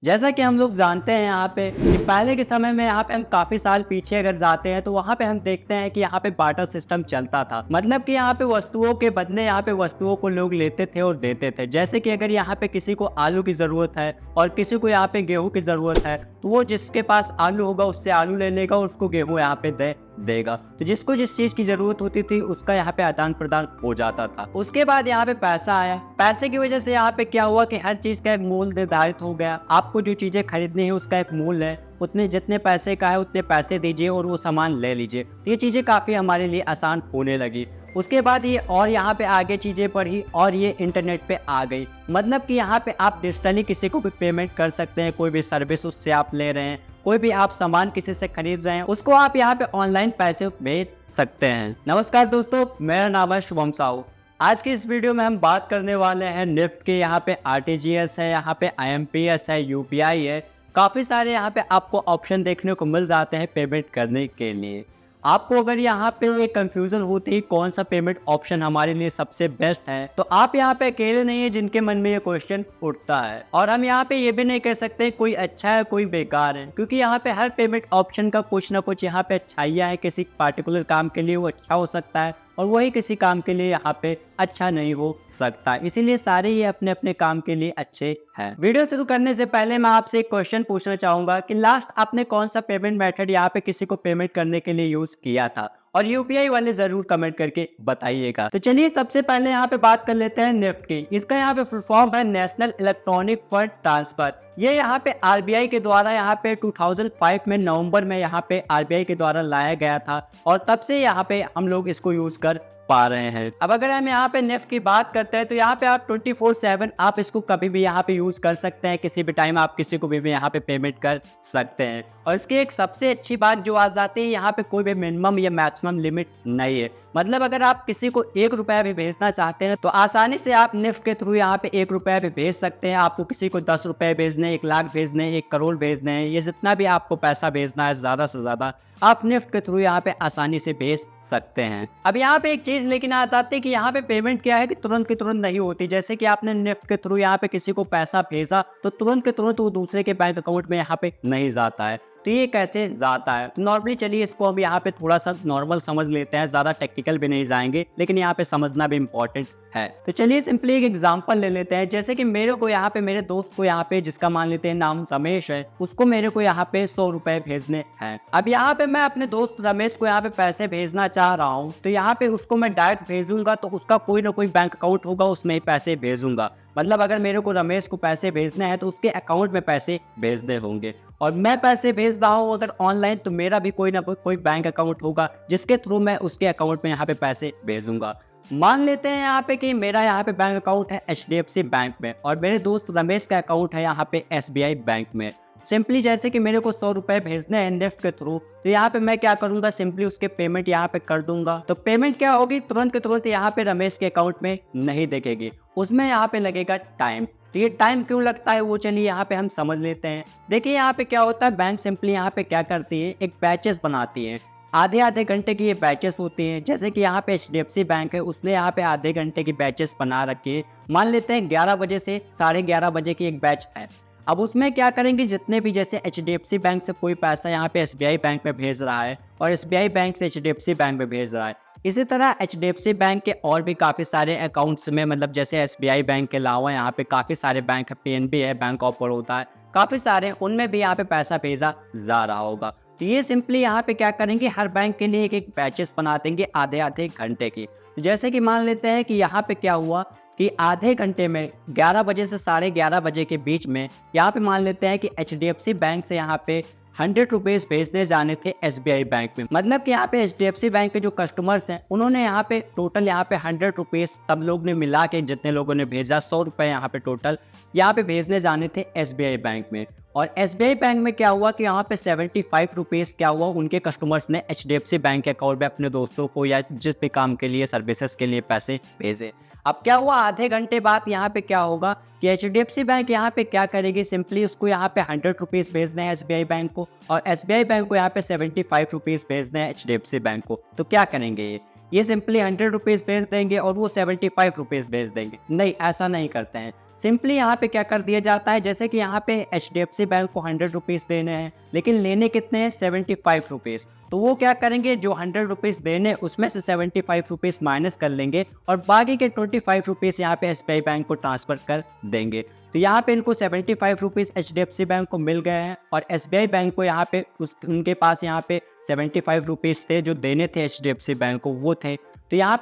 जैसा कि हम लोग जानते हैं यहाँ पे कि पहले के समय में यहाँ पे हम काफी साल पीछे अगर जाते हैं तो वहाँ पे हम देखते हैं कि यहाँ पे बार्टर सिस्टम चलता था। मतलब कि यहाँ पे वस्तुओं के बदले यहाँ पे वस्तुओं को लोग लेते थे और देते थे। जैसे कि अगर यहाँ पे किसी को आलू की जरूरत है और किसी को यहाँ पे गेहूं की जरूरत है तो वो जिसके पास आलू होगा उससे आलू ले लेगा और उसको गेहूं यहाँ पे दे देगा। तो जिसको जिस चीज की जरूरत होती थी उसका यहाँ पे आदान प्रदान हो जाता था। उसके बाद यहाँ पे पैसा आया। पैसे की वजह से यहाँ पे क्या हुआ कि हर चीज का एक मूल्य निर्धारित हो गया। आपको जो चीजें खरीदनी है उसका एक मूल्य है, उतने जितने पैसे का है उतने पैसे दीजिए और वो सामान ले लीजिए। तो ये चीजें काफी हमारे लिए आसान होने लगी। उसके बाद ये और यहाँ पे आगे चीजें बढ़ी और ये इंटरनेट पे आ गई। मतलब कि यहाँ पे आप डिजिटली किसी को भी पेमेंट कर सकते हैं। कोई भी सर्विस उससे आप ले रहे हैं, कोई भी आप सामान किसी से खरीद रहे हैं, उसको आप यहाँ पे ऑनलाइन पैसे भेज सकते हैं। नमस्कार दोस्तों, मेरा नाम है शुभम साहू। आज की इस वीडियो में हम बात करने वाले हैं निफ्ट के। यहाँ पे आरटीजीएस है, यहाँ पे आईएमपीएस है, यूपीआई है। काफी सारे यहाँ पे आपको ऑप्शन देखने को मिल जाते हैं पेमेंट करने के लिए। आपको अगर यहाँ पे ये कंफ्यूजन होती है कौन सा पेमेंट ऑप्शन हमारे लिए सबसे बेस्ट है, तो आप यहाँ पे अकेले नहीं है जिनके मन में ये क्वेश्चन उठता है। और हम यहाँ पे ये भी नहीं कह सकते कोई अच्छा है कोई बेकार है, क्योंकि यहाँ पे हर पेमेंट ऑप्शन का कुछ ना कुछ यहाँ पे अच्छाइयाँ है। किसी पार्टिकुलर काम के लिए वो अच्छा हो सकता है और वही किसी काम के लिए यहाँ पे अच्छा नहीं हो सकता। इसीलिए सारे ये अपने अपने काम के लिए अच्छे हैं। वीडियो शुरू करने से पहले मैं आपसे एक क्वेश्चन पूछना चाहूंगा कि लास्ट आपने कौन सा पेमेंट मेथड यहाँ पे किसी को पेमेंट करने के लिए यूज किया था, और यूपीआई वाले जरूर कमेंट करके बताइएगा। तो चलिए सबसे पहले यहाँ पे बात कर लेते हैं निफ्ट की। इसका यहाँ पे फुल फॉर्म है नेशनल इलेक्ट्रॉनिक फंड ट्रांसफर। ये यहाँ पे आरबीआई के द्वारा यहाँ पे 2005 में नवंबर में यहाँ पे आरबीआई के द्वारा लाया गया था और तब से यहाँ पे हम लोग इसको यूज कर पा रहे हैं। अब अगर हम यहाँ पे निफ्ट की बात करते हैं तो यहाँ पे आप 24/7 आप इसको कभी भी यहाँ पे यूज कर सकते हैं। किसी भी टाइम आप किसी को भी यहाँ पे पेमेंट कर सकते हैं। और इसकी एक सबसे अच्छी बात जो आ जाती है, यहाँ पे कोई भी मिनिमम या मैक्सिमम लिमिट नहीं है। मतलब अगर आप किसी को 1 रुपया भी भेजना चाहते हैं तो आसानी से आप निफ्ट के थ्रू यहाँ पे 1 रुपया भी भेज सकते हैं। आपको किसी को 10 रुपए भेजने, 1 लाख भेजने, 1 करोड़ भेजने हैं, ये जितना भी आपको पैसा भेजना है ज्यादा से ज्यादा आप निफ्ट के थ्रू यहाँ पे आसानी से भेज सकते हैं। अब यहाँ पे एक चीज लेकिन आ जाती है कि यहाँ पे पेमेंट क्या है कि तुरंत की तुरंत नहीं होती। जैसे कि आपने निफ्ट के थ्रू यहाँ पे किसी को पैसा भेजा तो तुरंत के तुरंत वो दूसरे के बैंक अकाउंट में यहाँ पे नहीं जाता है। तो ये कैसे जाता है, तो नॉर्मली चलिए इसको हम यहाँ पे थोड़ा सा नॉर्मल समझ लेते हैं, ज्यादा टेक्निकल भी नहीं जाएंगे, लेकिन यहाँ पे समझना भी इम्पोर्टेंट है। तो चलिए सिंपली एक एग्जांपल ले लेते हैं। जैसे कि मेरे को यहाँ पे मेरे दोस्त को यहाँ पे, जिसका मान लेते हैं नाम रमेश है, उसको मेरे को यहाँ पे 100 रुपए भेजने हैं। अब यहाँ पे मैं अपने दोस्त रमेश को यहाँ पे पैसे भेजना चाह रहा हूँ, तो यहाँ पे उसको मैं डायरेक्ट भेजूंगा तो उसका कोई ना कोई बैंक अकाउंट होगा, उसमें ही पैसे भेजूंगा। मतलब अगर मेरे को रमेश को पैसे भेजने हैं तो उसके अकाउंट में पैसे भेजने होंगे, और मैं पैसे भेज रहा हूँ अगर ऑनलाइन तो मेरा भी कोई ना कोई बैंक अकाउंट होगा जिसके थ्रू मैं उसके अकाउंट में यहाँ पे पैसे भेजूंगा। मान लेते हैं यहाँ पे कि मेरा यहाँ पे बैंक अकाउंट है एचडीएफसी बैंक में और मेरे दोस्त रमेश का अकाउंट है यहाँ पे एसबीआई बैंक में। सिंपली जैसे कि मेरे को 100 रुपए भेजने हैं निफ्ट के थ्रू, तो यहाँ पे मैं क्या करूंगा, सिंपली उसके पेमेंट यहाँ पे कर दूंगा। तो पेमेंट क्या होगी, तुरंत के तुरंत यहाँ पे रमेश के अकाउंट में नहीं दिखेगी, उसमें यहाँ पे लगेगा टाइम। तो ये टाइम क्यों लगता है वो चलिए यहाँ पे हम समझ लेते हैं। देखिए यहाँ पे क्या होता है, बैंक सिंपली यहाँ पे क्या करती है, एक बैचेस बनाती है। आधे आधे घंटे की ये बैचेस होती हैं। जैसे कि यहाँ पे एचडीएफसी बैंक है, उसने यहाँ पे आधे घंटे की बैचेस बना रखी है। मान लेते हैं 11 बजे से 11:30 बजे की एक बैच है। अब उसमें क्या करेंगे, जितने भी जैसे एचडीएफसी बैंक से कोई पैसा यहाँ पे एसबीआई बैंक में भेज रहा है और एसबीआई बैंक से एचडीएफसी बैंक में भेज रहा है, इसी तरह एचडीएफसी बैंक के और भी काफ़ी सारे अकाउंट्स में, मतलब जैसे एसबीआई बैंक के अलावा यहाँ पे काफ़ी सारे बैंक है, पीएनबी है, बैंक ऑफ बड़ौदा है, काफ़ी सारे, उनमें भी यहाँ पे पैसा भेजा जा रहा होगा। तो ये सिंपली यहाँ पे क्या करेंगे, हर बैंक के लिए एक एक बैचेस बना देंगे आधे आधे घंटे की। जैसे कि मान लेते हैं कि यहाँ पे क्या हुआ कि आधे घंटे में 11 बजे से 11:30 बजे के बीच में यहाँ पे मान लेते हैं कि एचडीएफसी बैंक से यहाँ पे 100 रुपीज भेजने जाने थे एसबीआई बैंक में। मतलब कि यहाँ पे एचडीएफसी बैंक के जो कस्टमर्स हैं उन्होंने यहाँ पे टोटल यहाँ पे 100 रुपीज सब लोग ने मिला के, जितने लोगों ने भेजा 100 रुपए यहाँ पे टोटल यहाँ पे भेजने जाने थे एसबीआई बैंक में। और एसबीआई बैंक में क्या हुआ कि यहाँ पे 75 रुपीज क्या हुआ, उनके कस्टमर्स ने एचडीएफसी बैंक के अकाउंट में अपने दोस्तों को या जिस भी काम के लिए, सर्विसेज के लिए पैसे भेजे। अब क्या हुआ, आधे घंटे बाद यहाँ पे क्या होगा कि एचडीएफसी बैंक यहाँ पे क्या करेगी, सिंपली उसको यहाँ पे 100 रुपीज भेजने हैं एसबीआई बैंक को और एसबीआई बैंक को यहाँ पे 75 रुपीज भेजने हैं एचडीएफसी बैंक को। तो क्या करेंगे, ये सिंपली 100 रुपीज भेज देंगे और वो 75 रुपीज भेज देंगे? नहीं, ऐसा नहीं करते हैं। सिंपली यहाँ पे क्या कर दिया जाता है, जैसे कि यहाँ पे HDFC बैंक को 100 रुपीज़ देने हैं, लेकिन लेने कितने हैं 75 रुपीज़। तो वो क्या करेंगे, जो 100 रुपीज़ देने उसमें से 75 रुपीज़ माइनस कर लेंगे और बाकी के 25 रुपीज़ यहाँ पे SBI बैंक को ट्रांसफ़र कर देंगे। तो यहाँ पे इनको 75 रुपीज़ HDFC बैंक को मिल गए हैं और SBI बैंक को यहाँ पे उनके पास यहाँ पे 75 रुपीज़ थे जो देने थे HDFC बैंक को, वो थे। तो यहाँ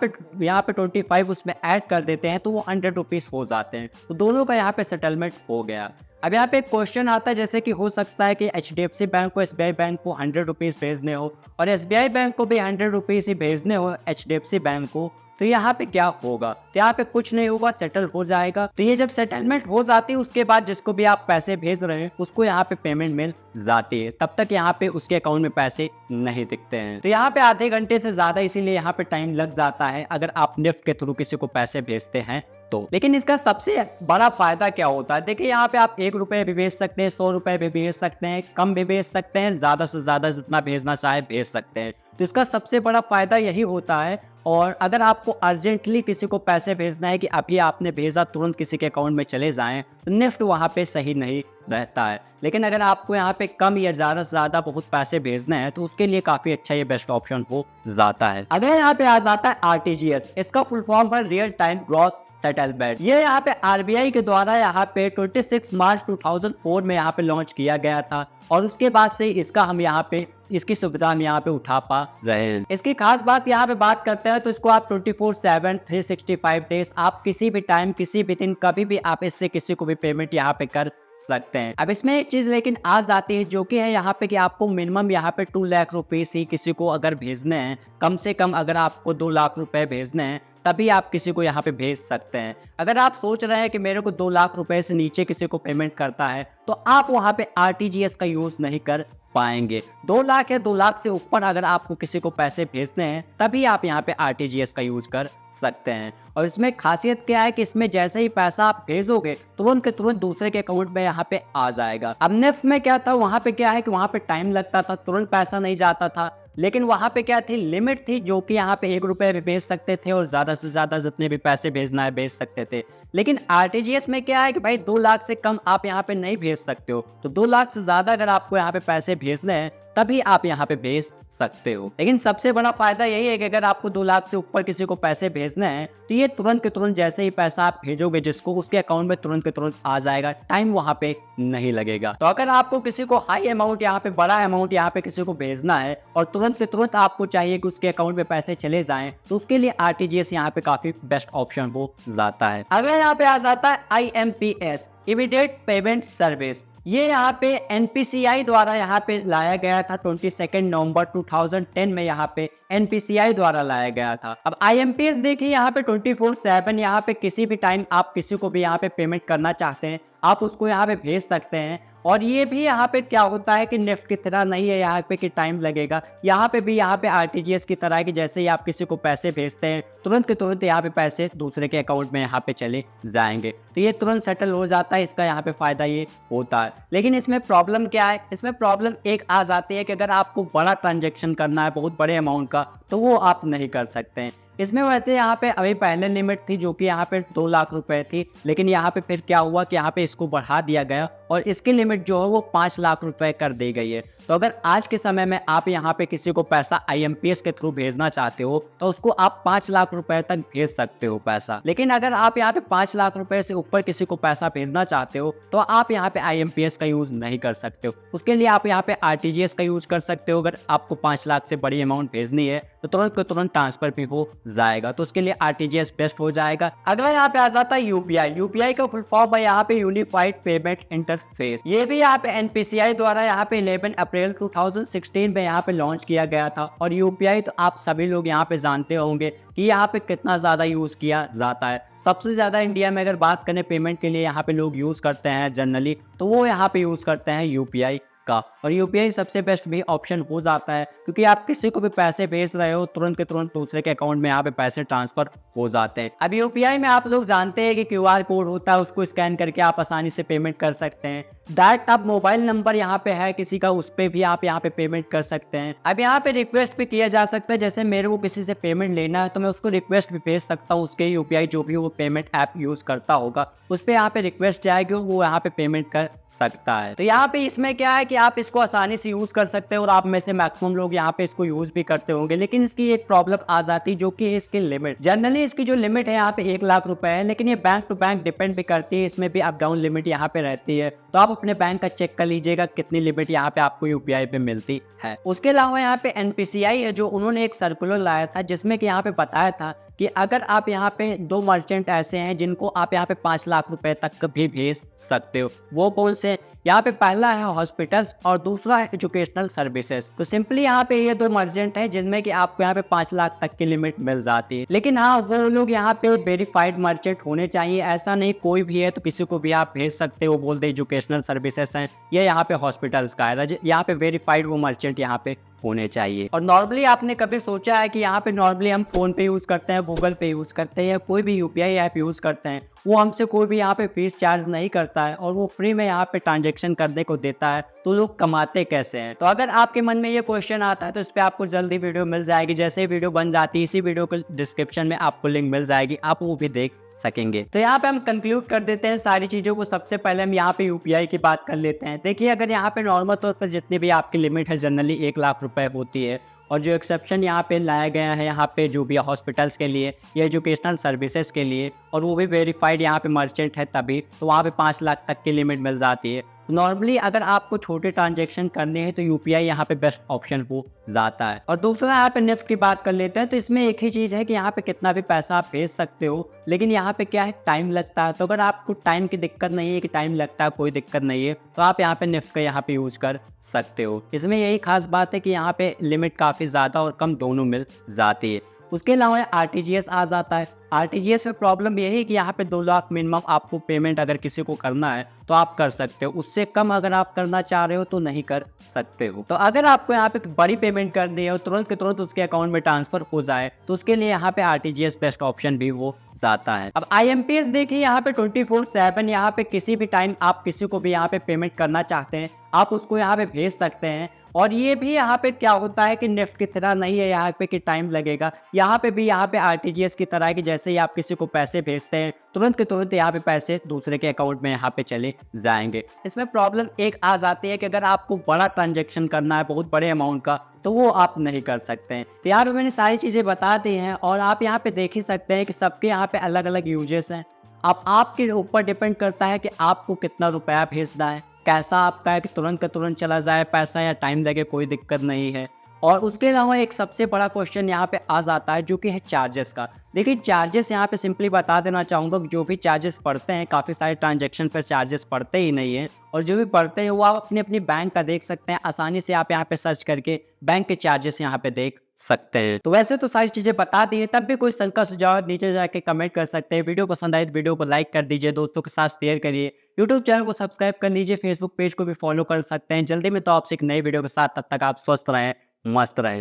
पे 25 उसमें ऐड कर देते हैं तो वो 100 रुपीज़ हो जाते हैं। तो दोनों का यहाँ पे सेटलमेंट हो गया। अब यहाँ पे एक क्वेश्चन आता है, जैसे कि हो सकता है कि HDFC बैंक को SBI बैंक को 100 रुपीज़ भेजने हो और SBI बैंक को भी 100 रुपीज़ ही भेजने हो HDFC बैंक को, तो यहाँ पे क्या होगा? तो यहाँ पे कुछ नहीं होगा, सेटल हो जाएगा। तो ये जब सेटलमेंट हो जाती है उसके बाद जिसको भी आप पैसे भेज रहे हैं उसको यहाँ पे पेमेंट मिल जाती है, तब तक यहाँ पे उसके अकाउंट में पैसे नहीं दिखते हैं। तो यहाँ पे आधे घंटे से ज्यादा इसीलिए यहाँ पे टाइम लग जाता है अगर आप निफ्ट के थ्रू किसी को पैसे भेजते हैं तो। लेकिन इसका सबसे बड़ा फायदा क्या होता है, देखिए यहाँ पे आप 1 रुपये भी भेज सकते हैं, 100 रुपये भी भेज सकते हैं, कम भी भेज सकते हैं, ज्यादा से ज्यादा जितना भेजना चाहे भेज सकते हैं। तो इसका सबसे बड़ा फायदा यही होता है। और अगर आपको अर्जेंटली किसी को पैसे भेजना है कि अभी आपने भेजा तुरंत किसी के अकाउंट में चले जाएं, तो निफ्ट वहाँ पे सही नहीं रहता है। लेकिन अगर आपको यहाँ पे कम या ज़्यादा से ज़्यादा बहुत पैसे भेजने हैं तो उसके लिए काफ़ी अच्छा ये बेस्ट ऑप्शन हो जाता है। अगर यहाँ पे आ जाता है RTGS, इसका फुल फॉर्म है रियल टाइम ग्रॉस सेटलमेंट। ये यहाँ पे RBI के द्वारा यहाँ पे 26 मार्च 2004 में यहाँ पे लॉन्च किया गया था और उसके बाद से इसका हम यहाँ पे इसकी सुविधा हम यहाँ पे उठा पा रहे हैं। इसकी खास बात यहाँ पे बात करते हैं तो इसको आप 24/7 365 डेज आप किसी भी टाइम किसी भी दिन कभी भी आप इससे किसी को भी पेमेंट यहाँ पे कर सकते हैं। अब इसमें एक चीज लेकिन आ जाती है जो कि है यहाँ पे कि आपको मिनिमम यहाँ पे 2 लाख रुपए ही किसी को अगर भेजने हैं, कम से कम अगर आपको 2 लाख रुपए भेजने हैं तभी आप किसी को यहाँ पे भेज सकते हैं। अगर आप सोच रहे हैं कि मेरे को 2 लाख रुपए से नीचे किसी को पेमेंट करता है तो आप वहाँ पे RTGS का यूज नहीं कर पाएंगे। 2 लाख या 2 लाख से ऊपर अगर आपको किसी को पैसे भेजने हैं तभी आप यहाँ पे RTGS का यूज कर सकते हैं। और इसमें खासियत क्या है कि इसमें जैसे ही पैसा आप भेजोगे तुरंत के तुरंत दूसरे के अकाउंट में यहाँ पे आ जाएगा। अब निफ्ट में क्या था, वहाँ पे क्या है कि वहाँ पे टाइम लगता था, तुरंत पैसा नहीं जाता था, लेकिन वहाँ पे क्या थी, लिमिट थी जो कि यहाँ पे 1 रुपये भी भेज सकते थे और ज्यादा से ज्यादा जितने भी पैसे भेजना है भेज सकते थे। लेकिन RTGS में क्या है कि भाई 2 लाख से कम आप यहाँ पे नहीं भेज सकते हो, तो 2 लाख से ज्यादा अगर आपको यहाँ पे पैसे भेजने हैं तभी आप यहाँ पे भेज सकते हो। लेकिन सबसे बड़ा फायदा यही है कि अगर आपको 2 लाख से ऊपर किसी को पैसे भेजने हैं तो ये तुरंत के तुरंत जैसे ही पैसा आप भेजोगे जिसको, उसके अकाउंट में तुरंत के तुरंत आ जाएगा, टाइम वहाँ पे नहीं लगेगा। तो अगर आपको किसी को हाई अमाउंट यहाँ पे बड़ा अमाउंट यहाँ पे किसी को भेजना है और तुरंत के तुरंत आपको चाहिए कि उसके अकाउंट में पैसे चले जाएं, तो उसके लिए RTGS यहाँ पे काफी बेस्ट ऑप्शन हो जाता है। अगर यहाँ पे आ जाता है IMPS, इमीडिएट पेमेंट सर्विस, ये यहाँ पे NPCI द्वारा यहाँ पे लाया गया था 22 नवंबर 2010 में यहाँ पे NPCI द्वारा लाया गया था। अब IMPS देखिए यहाँ पे 24/7 यहाँ पे किसी भी टाइम आप किसी को भी यहाँ पे पेमेंट करना चाहते हैं आप उसको यहाँ पे भेज सकते हैं। और ये भी यहाँ पे क्या होता है कि निफ्ट की तरह नहीं है यहाँ पे कि टाइम लगेगा, यहाँ पे भी यहाँ पे RTGS की तरह है कि जैसे ही आप किसी को पैसे भेजते हैं तुरंत के तुरंत यहाँ पे पैसे दूसरे के अकाउंट में यहाँ पे चले जाएंगे, तो ये तुरंत सेटल हो जाता है। इसका यहाँ पे फायदा ये होता है। लेकिन इसमें प्रॉब्लम क्या है, इसमें प्रॉब्लम एक आ जाती है कि अगर आपको बड़ा ट्रांजेक्शन करना है बहुत बड़े अमाउंट का तो वो आप नहीं कर सकते हैं। इसमें वैसे यहाँ पे अभी पहले लिमिट थी जो कि यहाँ पे 2 लाख रुपए थी, लेकिन यहाँ पे फिर क्या हुआ कि यहाँ पे इसको बढ़ा दिया गया और इसकी लिमिट जो है वो 5 लाख रुपए कर दी गई है। तो अगर आज के समय में आप यहाँ पे किसी को पैसा IMPS के थ्रू भेजना चाहते हो तो उसको आप 5 लाख रुपए तक भेज सकते हो पैसा। लेकिन अगर आप यहाँ पे 5 लाख रुपए से ऊपर किसी को पैसा भेजना चाहते हो तो आप यहाँ पे IMPS का यूज नहीं कर सकते हो। उसके लिए आप यहाँ पे RTGS का यूज कर सकते हो। अगर आपको 5 लाख से बड़ी अमाउंट भेजनी है तो तुरंत को तुरंत ट्रांसफर भी हो जाएगा, तो उसके लिए RTGS बेस्ट हो जाएगा। अगला यहाँ पे आ जाता है UPI का फुल फॉर्म है यहाँ पे यूनिफाइड पेमेंट इंटरफेस। ये भी यहाँ पे NPCI द्वारा यहाँ पे 11 अप्रैल 2016 में यहाँ पे लॉन्च किया गया था। और UPI तो आप सभी लोग यहाँ पे जानते होंगे कि यहाँ पे कितना ज्यादा यूज किया जाता है। सबसे ज्यादा इंडिया में अगर बात करें पेमेंट के लिए यहाँ पे लोग यूज करते हैं जनरली, तो वो यहाँ पे यूज करते हैं UPI का। और UPI सबसे बेस्ट भी ऑप्शन हो जाता है क्योंकि आप किसी को भी पैसे भेज रहे हो तुरंत के तुरंत दूसरे के अकाउंट में यहाँ पे पैसे ट्रांसफर हो जाते हैं। अब UPI में आप लोग जानते हैं कि QR कोड होता है, उसको स्कैन करके आप आसानी से पेमेंट कर सकते हैं। दैट आप मोबाइल नंबर यहाँ पे है किसी का, उस पे भी आप यहाँ पे पेमेंट कर सकते हैं। अब यहाँ पे रिक्वेस्ट भी किया जा सकता है, जैसे मेरे को किसी से पेमेंट लेना है तो मैं उसको रिक्वेस्ट भी भेज सकता हूँ, उसके यूपीआई जो भी वो पेमेंट ऐप यूज करता होगा उस पर यहाँ पे रिक्वेस्ट जाएगी, वो यहाँ पे पेमेंट कर सकता है। तो यहाँ पे इसमें क्या है कि आप इसको आसानी से यूज कर सकते हैं और आप में से मैक्सिमम लोग यहाँ पे इसको यूज भी करते होंगे। लेकिन इसकी एक प्रॉब्लम आ जाती है जो कि है इसकी लिमिट। जनरली इसकी जो लिमिट है यहाँ पे 1 लाख रुपए है, लेकिन ये बैंक टू बैंक डिपेंड भी करती है, इसमें भी अप डाउन लिमिट यहाँ पे रहती है। तो आप अपने बैंक का चेक कर लीजिएगा कितनी लिमिट यहाँ पे आपको यूपीआई पे मिलती है। उसके अलावा यहाँ पे एनपीसीआई है जो उन्होंने एक सर्कुलर लाया था जिसमें कि यहाँ पे बताया था कि अगर आप यहाँ पे 2 मर्चेंट ऐसे हैं जिनको आप यहाँ पे 5 लाख रुपए तक भी भेज सकते हो, वो कौन से? यहाँ पे पहला है हॉस्पिटल्स और दूसरा है एजुकेशनल सर्विसेज। तो सिंपली यहाँ पे ये 2 मर्चेंट हैं जिनमें कि आपको यहाँ पे 5 लाख तक की लिमिट मिल जाती है। लेकिन हाँ, वो लोग यहाँ पे वेरीफाइड मर्चेंट होने चाहिए, ऐसा नहीं कोई भी है तो किसी को भी आप भेज सकते हो। बोलते एजुकेशनल सर्विसेज हैं, ये यहाँ पे हॉस्पिटल्स का है, यहाँ पे वेरीफाइड वो मर्चेंट यहाँ पे होने चाहिए। और नॉर्मली आपने कभी सोचा है कि यहाँ पे नॉर्मली हम फोन पे यूज करते हैं, गूगल पे यूज करते हैं या कोई भी यूपीआई ऐप यूज करते हैं, वो हमसे कोई भी यहाँ पे फीस चार्ज नहीं करता है और वो फ्री में यहाँ पे ट्रांजेक्शन करने को देता है, तो लोग कमाते कैसे हैं? तो अगर आपके मन में ये क्वेश्चन आता है तो इस पे आपको जल्दी वीडियो मिल जाएगी। जैसे ही वीडियो बन जाती है इसी वीडियो के डिस्क्रिप्शन में आपको लिंक मिल जाएगी, आप वो भी देख सकेंगे। तो यहाँ पे हम कंक्लूड कर देते हैं सारी चीजों को। सबसे पहले हम यहाँ पे यूपीआई की बात कर लेते हैं। देखिए, अगर यहाँ पे नॉर्मल तौर पर जितनी भी आपकी लिमिट है जनरली 1 लाख रुपए होती है, और जो एक्सेप्शन यहाँ पे लाया गया है यहाँ पे जो भी हॉस्पिटल्स के लिए या एजुकेशनल सर्विसेज के लिए, और वो भी वेरीफाइड यहाँ पे मर्चेंट है तभी, तो वहाँ पे 5 लाख तक की लिमिट मिल जाती है। नॉर्मली अगर आपको छोटे ट्रांजेक्शन करने हैं तो यूपीआई यहाँ पे बेस्ट ऑप्शन हो जाता है। और दूसरा यहाँ पे निफ्ट की बात कर लेते हैं, तो इसमें एक ही चीज़ है कि यहाँ पे कितना भी पैसा आप भेज सकते हो, लेकिन यहाँ पे क्या है, टाइम लगता है। तो अगर आपको टाइम की दिक्कत नहीं है कि टाइम लगता है, कोई दिक्कत नहीं है, तो आप यहाँ पे निफ्ट का यहाँ पे यूज कर सकते हो। इसमें यही खास बात है कि यहाँ पे लिमिट काफ़ी ज़्यादा और कम दोनों मिल जाती है। उसके अलावा आरटीजीएस आ जाता है। आरटीजीएस में प्रॉब्लम यही है कि यहाँ पे 2 लाख मिनिमम आपको पेमेंट अगर किसी को करना है तो आप कर सकते हो, उससे कम अगर आप करना चाह रहे हो तो नहीं कर सकते हो। तो अगर आपको यहाँ पे बड़ी पेमेंट करनी है और तुरंत के तुरंत उसके अकाउंट में ट्रांसफर हो जाए तो उसके लिए यहाँ पे आरटीजीएस बेस्ट ऑप्शन भी हो जाता है। अब आईएमपीएस देखिए, यहाँ पे 24/7 यहाँ पे किसी भी टाइम आप किसी को भी यहाँ पे पेमेंट करना चाहते हैं आप उसको यहाँ पे भेज सकते हैं। और ये भी यहाँ पे क्या होता है कि निफ्ट की तरह नहीं है यहाँ पे कि टाइम लगेगा, यहाँ पे भी यहाँ पे आरटीजीएस की तरह है कि जैसे ही आप किसी को पैसे भेजते हैं तुरंत के तुरंत यहाँ पे पैसे दूसरे के अकाउंट में यहाँ पे चले जाएंगे। इसमें प्रॉब्लम एक आ जाती है कि अगर आपको बड़ा ट्रांजेक्शन करना है बहुत बड़े अमाउंट का तो वो आप नहीं कर सकते हैं। तो यहाँ पे मैंने सारी चीज़ें बता दी हैं और आप यहाँ पे देख ही सकते हैं कि सबके यहाँ पे अलग अलग यूजेस हैं। अब आपके ऊपर डिपेंड करता है कि आपको कितना रुपया भेजना है, कैसा आपका है कि तुरंत का तुरंत चला जाए पैसा या टाइम लगे, कोई दिक्कत नहीं है। और उसके अलावा एक सबसे बड़ा क्वेश्चन यहाँ पे आ जाता है जो कि है चार्जेस का। देखिए, चार्जेस यहाँ पे सिंपली बता देना चाहूँगा, जो भी चार्जेस पड़ते हैं, काफ़ी सारे ट्रांजैक्शन पर चार्जेस पड़ते ही नहीं है, और जो भी पड़ते हैं वो आप अपनी अपनी बैंक का देख सकते हैं आसानी से। आप यहाँ पे सर्च करके बैंक के चार्जेस यहाँ पे देख सकते हैं। तो वैसे तो सारी चीजें बता दी है, तब भी कोई शंका सुझाव नीचे जाके कमेंट कर सकते हैं। वीडियो पसंद आए तो वीडियो को लाइक कर दीजिए, दोस्तों के साथ शेयर करिए, यूट्यूब चैनल को सब्सक्राइब कर लीजिए, फेसबुक पेज को भी फॉलो कर सकते हैं। जल्दी में तो आपसे एक नई वीडियो के साथ, तब तक आप स्वस्थ रहें, मस्त रहें।